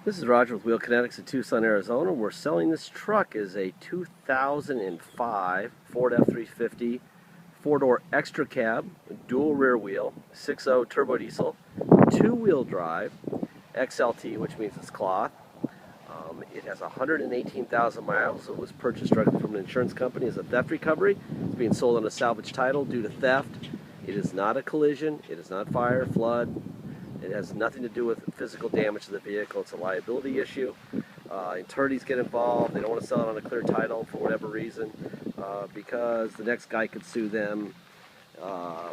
This is Roger with Wheel Kinetics in Tucson, Arizona. We're selling this truck as a 2005 Ford F-350 four-door extra cab, dual rear wheel, 6.0 turbo diesel, two-wheel drive, XLT, which means it's cloth. It has 118,000 miles. It was purchased directly from an insurance company as a theft recovery. It's being sold on a salvage title due to theft. It is not a collision. It is not fire, flood. It has nothing to do with physical damage to the vehicle. It's a liability issue. Attorneys get involved. They don't want to sell it on a clear title for whatever reason, because the next guy could sue them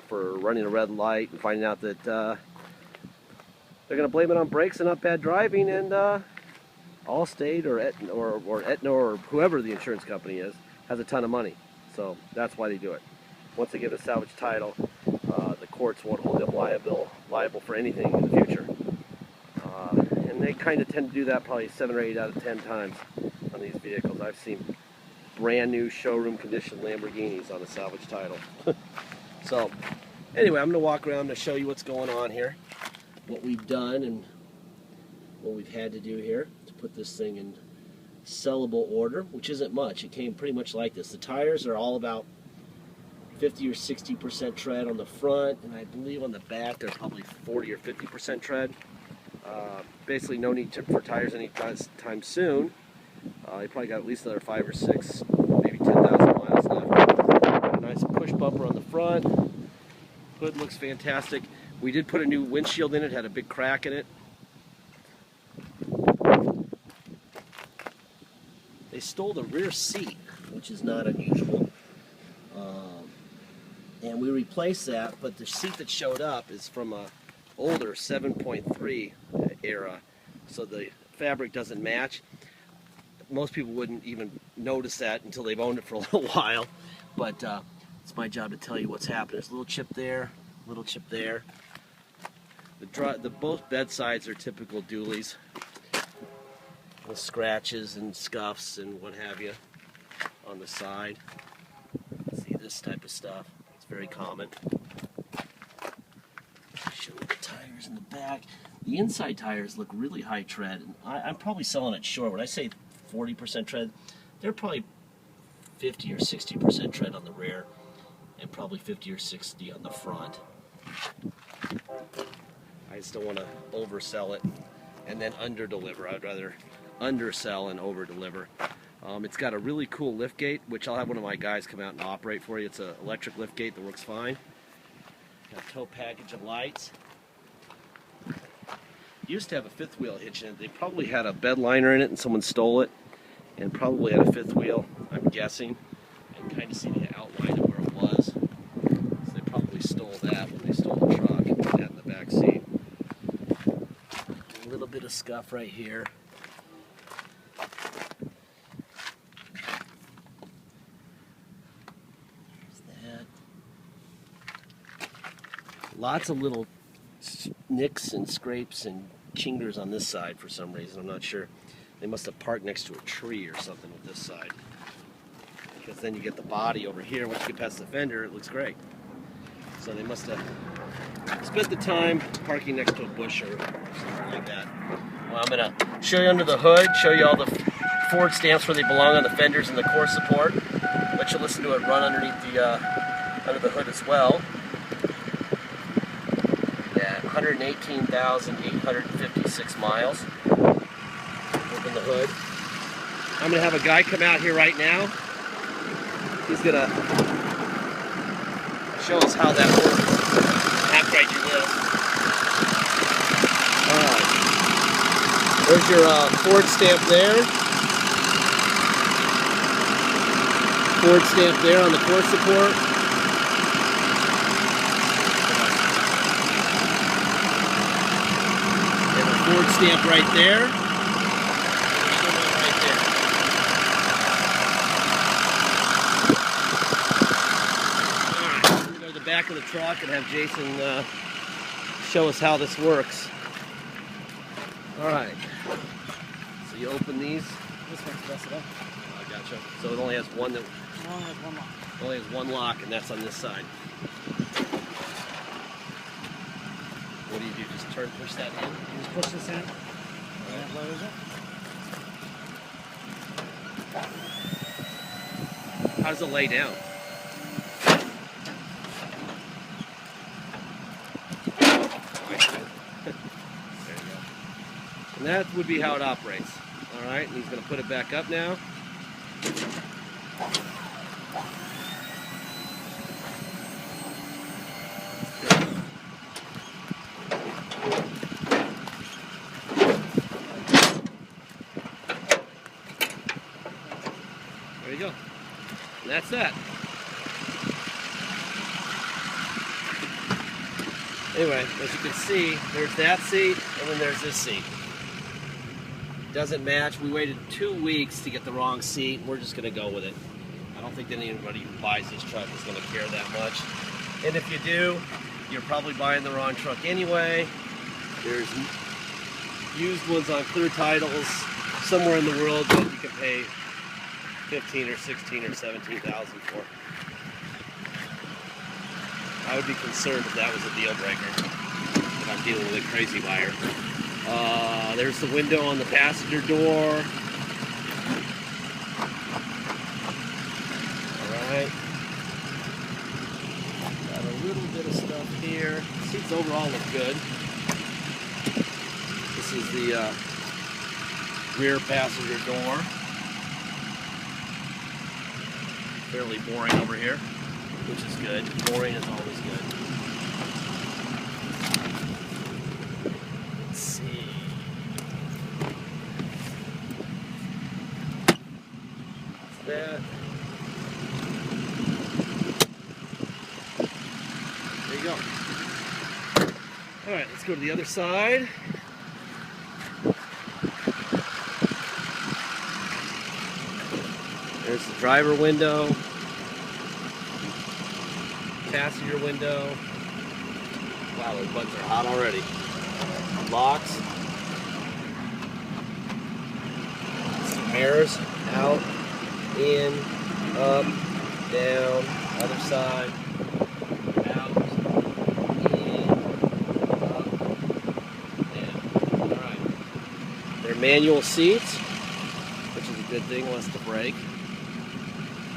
for running a red light and finding out that they're going to blame it on brakes and not bad driving, and Allstate or Aetna or whoever the insurance company is has a ton of money. So that's why they do it. Once they get a salvage title, the courts won't hold them liable for anything in the future. And they kind of tend to do that probably 7 or 8 out of 10 times on these vehicles. I've seen brand new showroom condition Lamborghinis on a salvage title. So anyway, I'm going to walk around to show you what's going on here, what we've done and what we've had to do here to put this thing in sellable order, which isn't much. It came pretty much like this. The tires are all about 50 or 60% tread on the front, and I believe on the back they're probably 40 or 50% tread. Basically no need for tires anytime soon. You probably got at least another 5 or 6, maybe 10,000 miles left. Got a nice push bumper on the front. Hood looks fantastic. We did put a new windshield in it, had a big crack in it. They stole the rear seat, which is not unusual. And we replaced that, but the seat that showed up is from a older 7.3 era, so the fabric doesn't match. Most people wouldn't even notice that until they've owned it for a little while, but it's my job to tell you what's happening. There's a little chip there, little chip there. Both bedsides are typical dualies, with scratches and scuffs and what have you on the side. See this type of stuff. It's very common. Show the tires in the back. The inside tires look really high tread. And I'm probably selling it short. When I say 40% tread, they're probably 50 or 60% tread on the rear, and probably 50 or 60 on the front. I just don't want to oversell it and then under-deliver. I'd rather undersell and over-deliver. It's got a really cool lift gate, which I'll have one of my guys come out and operate for you. It's an electric lift gate that works fine. Got a tow package of lights. Used to have a fifth wheel hitch in it. They probably had a bed liner in it and someone stole it, and probably had a fifth wheel, I'm guessing. I can kind of see the outline of where it was. So they probably stole that when they stole the truck and put that in the back seat. A little bit of scuff right here. Lots of little nicks and scrapes and chingers on this side for some reason. I'm not sure. They must have parked next to a tree or something with this side. Because then you get the body over here. Once you get past the fender, it looks great. So they must have spent the time parking next to a bush or something like that. Well, I'm going to show you under the hood, show you all the Ford stamps where they belong on the fenders and the core support. Let you listen to it run underneath the under the hood as well. 118,856 miles. Open the hood. I'm going to have a guy come out here right now. He's going to show us how that works after I do this. Alright. There's your Ford stamp there. Ford stamp there on the core support. Ford stamp right there. Right there. Alright, we'll go to the back of the truck and have Jason show us how this works. Alright. So you open these. This one's busted up. I gotcha. So it only has one that. It only has one lock. It only has one lock, and that's on this side. What do? Just push that in? You just push this in. That lowers it. How does it lay down? There you go. And that would be how it operates. All right, and he's going to put it back up now. There you go. And that's that. Anyway, as you can see, there's that seat, and then there's this seat. Doesn't match. We waited 2 weeks to get the wrong seat. We're just going to go with it. I don't think that anybody who buys this truck is going to care that much. And if you do, you're probably buying the wrong truck anyway. There's used ones on clear titles somewhere in the world that you can pay $15,000 or $16,000 or $17,000 for. I would be concerned if that was a deal breaker, if I'm dealing with a crazy buyer. There's the window on the passenger door. Alright. Got a little bit of stuff here. The seats overall look good. This is the rear passenger door. Fairly boring over here, which is good. Boring is always good. Let's see. That's that. There you go. All right, let's go to the other side. There's the driver window, passenger window. Wow, those buttons are hot already. Locks. Some mirrors, out, in, up, down, other side, out, in, up, down. All right. They're manual seats, which is a good thing, wants to brake.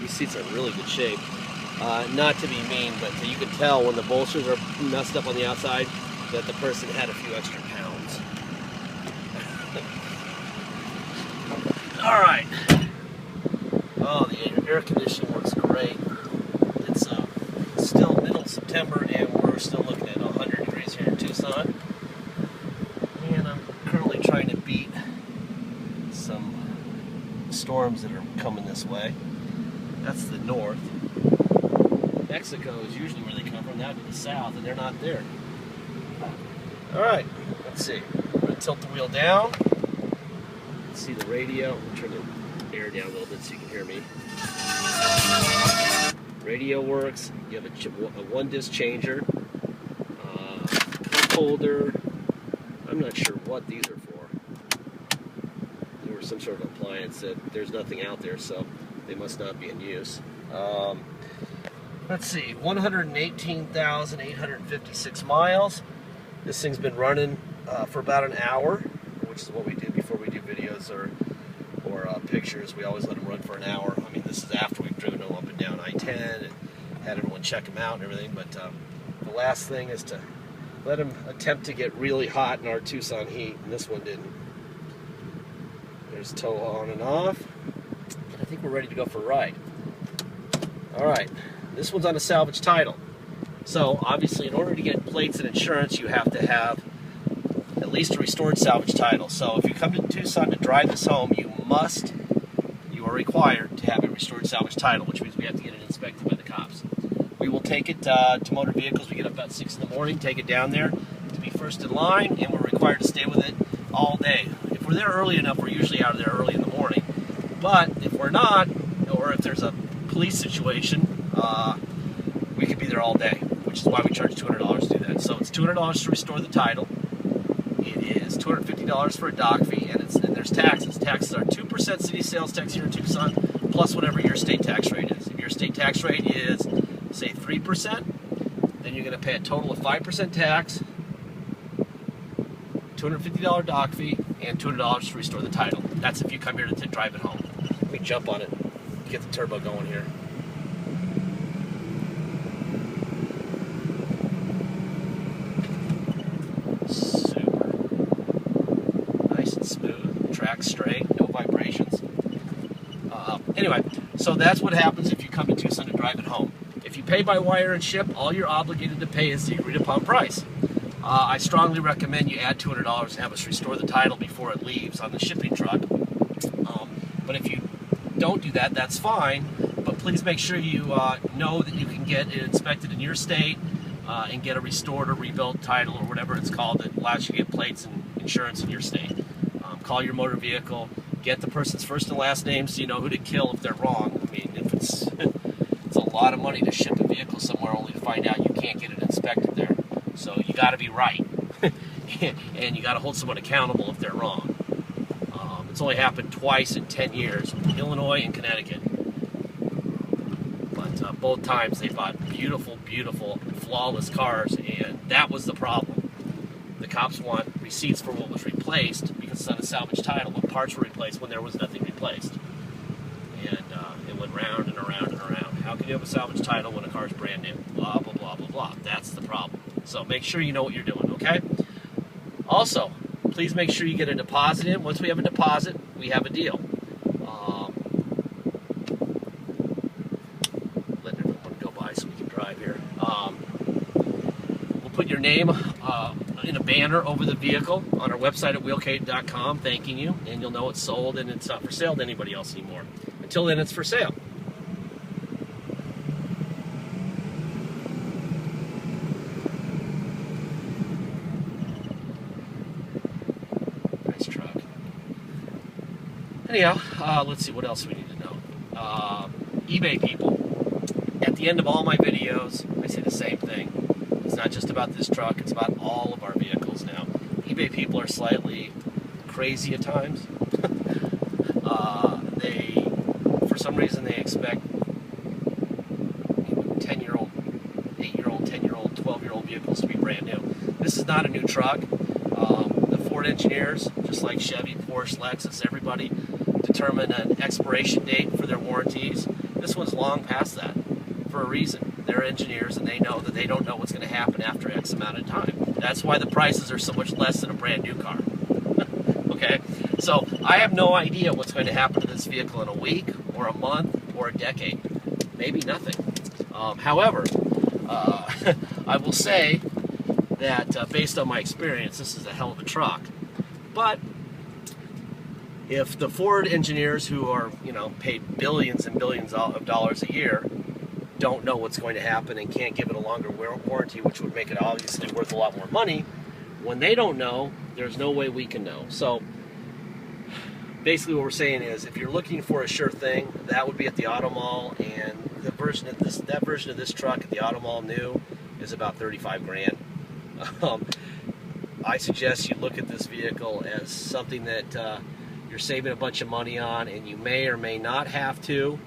These seats are in really good shape. Not to be mean, but you can tell when the bolsters are messed up on the outside that the person had a few extra pounds. All right. Oh, the air conditioning works great. It's still middle of September, and we're still looking at 100 degrees here in Tucson. And I'm currently trying to beat some storms that are coming this way. That's the north. Mexico is usually where they come from. That would be the south, and they're not there. All right, let's see. I'm going to tilt the wheel down. Let's see the radio. I'm turn the air down a little bit so you can hear me. Radio works. You have a one-disc changer, cup holder. I'm not sure what these are for. They were some sort of appliance that there's nothing out there, so they must not be in use. Let's see, 118,856 miles. This thing's been running for about an hour, which is what we do before we do videos or pictures. We always let them run for an hour. I mean, this is after we've driven them up and down I-10 and had everyone check them out and everything. But the last thing is to let them attempt to get really hot in our Tucson heat, and this one didn't. There's tow on and off. And I think we're ready to go for a ride. All right. This one's on a salvage title. So obviously in order to get plates and insurance, you have to have at least a restored salvage title. So if you come to Tucson to drive this home, you are required to have a restored salvage title, which means we have to get it inspected by the cops. We will take it to motor vehicles. We get up about 6 in the morning, take it down there to be first in line, and we're required to stay with it all day. If we're there early enough, we're usually out of there early in the morning. But if we're not, or if there's a police situation, we could be there all day, which is why we charge $200 to do that. So it's $200 to restore the title. It is $250 for a dock fee, and there's taxes. Taxes are 2% city sales tax here in Tucson, plus whatever your state tax rate is. If your state tax rate is, say, 3%, then you're going to pay a total of 5% tax, $250 dock fee, and $200 to restore the title. That's if you come here to drive it home. Let me jump on it, get the turbo going here. Super. Nice and smooth, track straight, no vibrations. Anyway, so that's what happens if you come to Tucson to drive it home. If you pay by wire and ship, all you're obligated to pay is the agreed upon price. I strongly recommend you add $200 and have us restore the title before it leaves on the shipping truck. But if you don't do that, that's fine. But please make sure you know that you can get it inspected in your state and get a restored or rebuilt title or whatever it's called that allows you to get plates and insurance in your state. Call your motor vehicle, get the person's first and last name so you know who to kill if they're wrong. I mean, if it's it's a lot of money to ship a vehicle somewhere only to find out you can't get it inspected there. So you got to be right, and you got to hold someone accountable if they're wrong. It's only happened twice in 10 years, Illinois and Connecticut. But both times they bought beautiful, beautiful, flawless cars, and that was the problem. The cops want receipts for what was replaced because it's on a salvage title, when parts were replaced when there was nothing replaced. And it went round and around and around. How can you have a salvage title when a car's brand new? Blah, blah, blah, blah, blah. That's the problem. So make sure you know what you're doing, okay? Also, please make sure you get a deposit in. Once we have a deposit, we have a deal. Letting everyone go by so we can drive here. We'll put your name in a banner over the vehicle on our website at walkaround.com, thanking you, and you'll know it's sold and it's not for sale to anybody else anymore. Until then, it's for sale. Nice truck. Anyhow, let's see what else we need to know. eBay people. At the end of all my videos, I say the same thing. It's not just about this truck, it's about all of our vehicles now. eBay people are slightly crazy at times. For some reason, they expect 10-year-old, 8-year-old, 10-year-old, 12-year-old vehicles to be brand new. This is not a new truck. The Ford engineers, just like Chevy, Porsche, Lexus, everybody, determine an expiration date for their warranties. This one's long past that for a reason. They're engineers and they know that they don't know what's going to happen after X amount of time. That's why the prices are so much less than a brand new car. Okay? So I have no idea what's going to happen to this vehicle in a week or a month or a decade. Maybe nothing. However, I will say that based on my experience, this is a hell of a truck. But if the Ford engineers who are, paid billions and billions of dollars a year don't know what's going to happen and can't give it a longer warranty, which would make it obviously worth a lot more money, when they don't know, there's no way we can know. So basically what we're saying is, if you're looking for a sure thing, that would be at the auto mall, and that version of this truck at the auto mall new is about 35 grand. I suggest you look at this vehicle as something that you're saving a bunch of money on, and you may or may not have to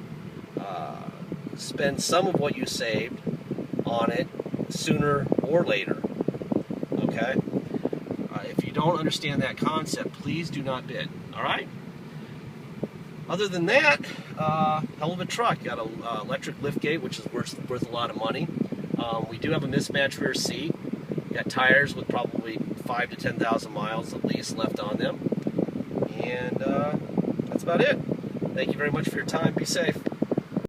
spend some of what you saved on it sooner or later. Okay? If you don't understand that concept, please do not bid. All right? Other than that, hell of a truck. You got an electric lift gate, which is worth a lot of money. We do have a mismatched rear seat. You got tires with probably 5,000 to 10,000 miles at least left on them. And that's about it. Thank you very much for your time. Be safe.